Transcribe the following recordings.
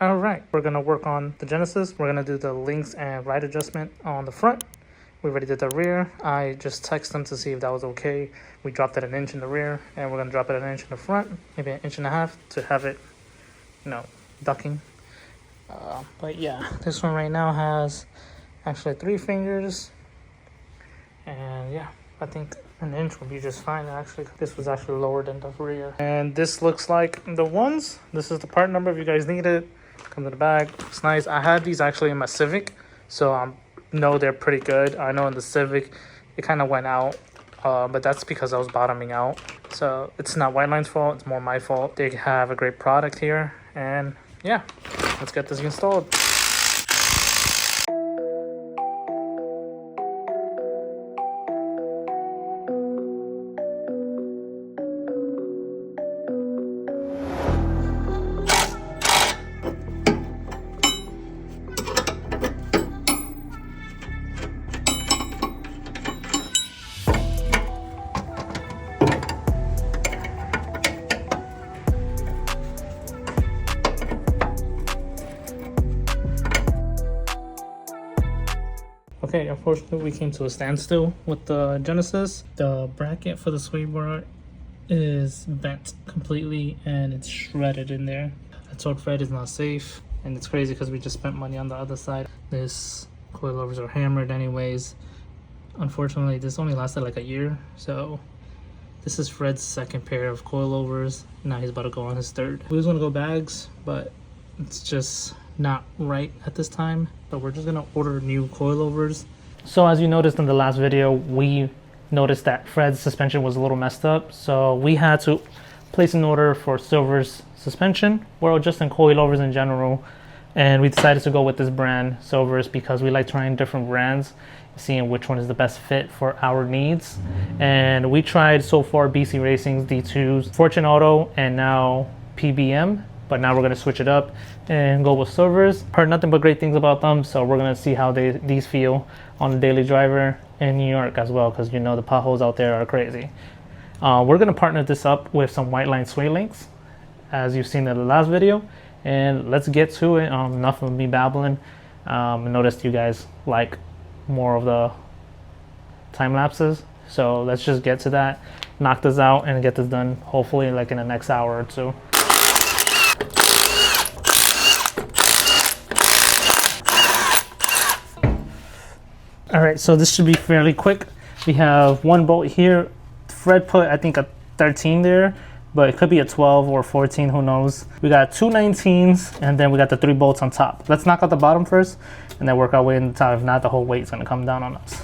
All right, we're gonna work on the Genesis. We're gonna do the links and right adjustment on the front. We already did the rear. I just texted them to see if that was okay. We dropped it an inch in the rear, and we're gonna drop it an inch in the front, maybe an inch and a half to have it, ducking. But yeah, this one right now has actually 3 fingers, and yeah, I think an inch would be just fine. Actually, this was actually lower than the rear. And this looks like the ones. This is the part number if you guys need it. Comes in the bag. It's nice. I had these actually in my Civic, so I know they're pretty good. I know in the Civic it kind of went out, but that's because I was bottoming out. So it's not Whiteline's fault. It's more my fault. They have a great product here, and yeah, let's get this installed. Okay, unfortunately we came to a standstill with the Genesis. The bracket for the sway bar is bent completely and it's shredded in there. The torque thread is not safe, and it's crazy because we just spent money on the other side. This coilovers are hammered anyways. Unfortunately, this only lasted like a year, so this is Fred's second pair of coilovers. Now he's about to go on his third. We was gonna go bags, but it's just not right at this time, but we're just gonna order new coilovers. So as you noticed in the last video, we noticed that Fred's suspension was a little messed up, so we had to place an order for Silver's suspension, or just in coilovers in general, and we decided to go with this brand, Silver's, because we like trying different brands, seeing which one is the best fit for our needs. And we tried so far BC Racing's D2s, Fortune Auto, and now PBM, but now we're going to switch it up and go with Silver's. Heard nothing but great things about them, so we're going to see how these feel on the daily driver in New York as well, because you know the potholes out there are crazy. We're going to partner this up with some Whiteline sway links, as you've seen in the last video, and let's get to it. Enough of me babbling. I noticed you guys like more of the time lapses, so let's just get to that, knock this out, and get this done hopefully like in the next hour or two. All right, so this should be fairly quick. We have one bolt here. Fred put, I think, a 13 there, but it could be a 12 or 14, who knows. We got 2 19s, and then we got the 3 bolts on top. Let's knock out the bottom first, and then work our way in the top. If not, the whole weight's gonna come down on us.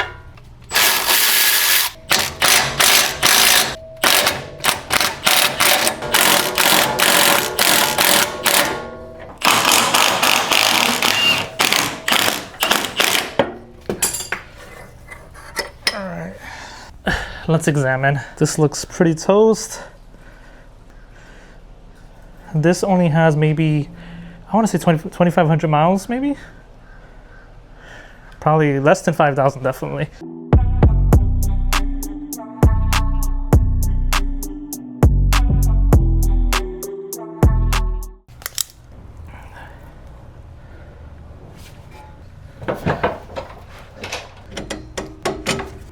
Let's examine. This looks pretty toast. This only has maybe, I want to say 2,500 miles maybe? Probably less than 5,000 definitely.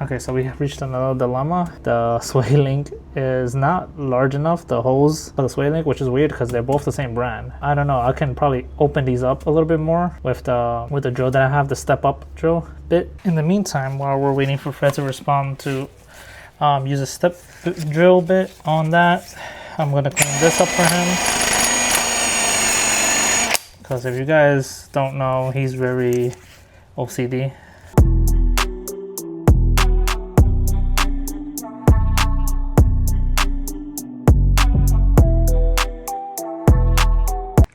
Okay, so we have reached another dilemma. The sway link is not large enough, the holes for the sway link, which is weird because they're both the same brand. I don't know, I can probably open these up a little bit more with the drill that I have, the step up drill bit. In the meantime, while we're waiting for Fred to respond to use a step drill bit on that, I'm gonna clean this up for him. Because if you guys don't know, he's very OCD.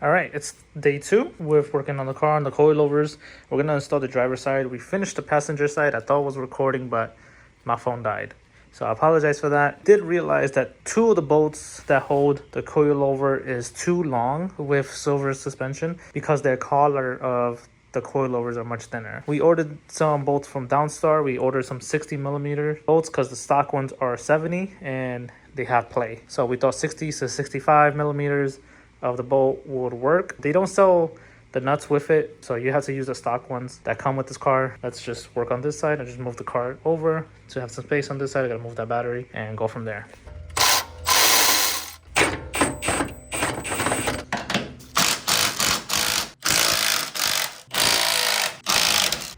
All right, it's day 2. We're working on the car, on the coilovers. We're gonna install the driver's side. We finished the passenger side. I thought it was recording, but my phone died. So I apologize for that. Did realize that 2 of the bolts that hold the coilover is too long with Silver suspension because their collar of the coilovers are much thinner. We ordered some bolts from Downstar. We ordered some 60mm bolts because the stock ones are 70 and they have play. So we thought 60 to 65mm of the bolt would work. They don't sell the nuts with it, so you have to use the stock ones that come with this car. Let's just work on this side and just move the car over to have some space on this side. I gotta move that battery and go from there.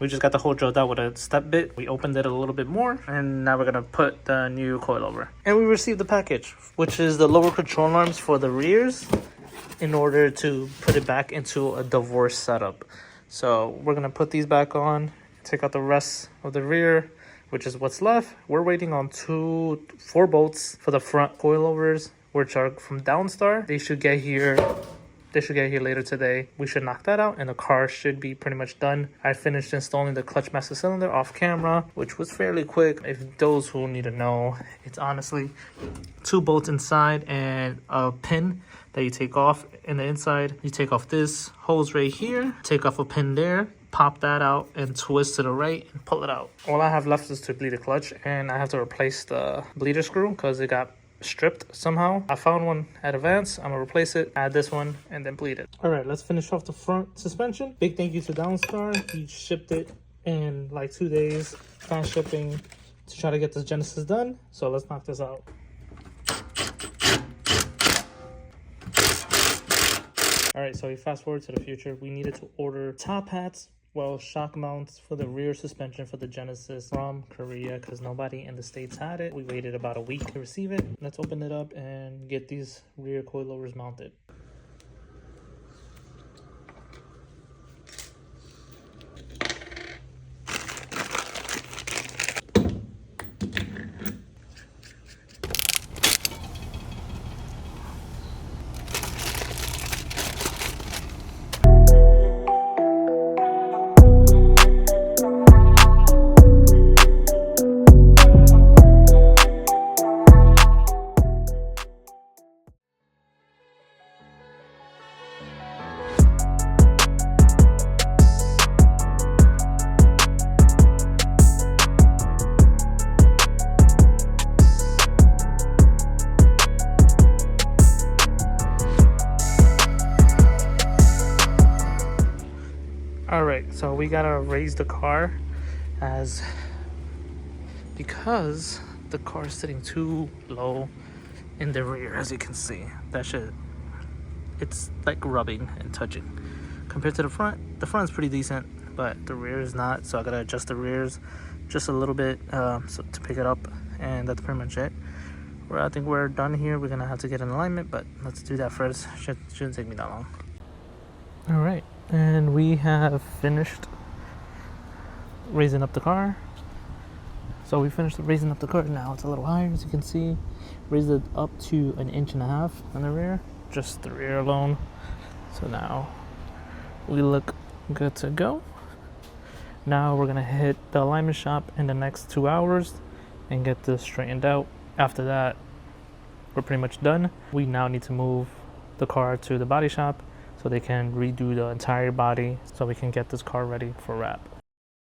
We just got the hole drilled out with a step bit. We opened it a little bit more, and now we're gonna put the new coilover. And we received the package, which is the lower control arms for the rears in order to put it back into a divorce setup. So we're gonna put these back on, take out the rest of the rear, which is what's left. We're waiting on 4 bolts for the front coilovers, which are from Downstar. They should get here later today. We should knock that out and the car should be pretty much done. I finished installing the clutch master cylinder off camera, which was fairly quick. If those who need to know, it's honestly 2 bolts inside and a pin that you take off in the inside. You take off this hose right here, take off a pin there, pop that out and twist to the right and pull it out. All I have left is to bleed the clutch, and I have to replace the bleeder screw because it got stripped somehow. I found one at Advance. I'm gonna replace it, add this one, and then bleed it. All right, let's finish off the front suspension. Big thank you to Downstar. He shipped it in like 2 days, fast shipping, to try to get this Genesis done. So let's knock this out. All right, so we fast forward to the future. We needed to order top hats, well, shock mounts for the rear suspension for the Genesis from Korea because nobody in the States had it. We waited about a week to receive it. Let's open it up and get these rear coilovers mounted. All right, so we gotta raise the car because the car is sitting too low in the rear, as you can see. It's like rubbing and touching. Compared to the front is pretty decent, but the rear is not, so I gotta adjust the rears just a little bit so to pick it up, and that's pretty much it. I think we're done here. We're gonna have to get in alignment, but let's do that first. Shouldn't take me that long. All right, and we have finished raising up the car. So we finished raising up the car. Now it's a little higher, as you can see. Raised it up to 1.5 inches on the rear, just the rear alone. So now we look good to go. Now we're gonna hit the alignment shop in the next 2 hours and get this straightened out. After that, we're pretty much done. We now need to move the car to the body shop so they can redo the entire body so we can get this car ready for wrap.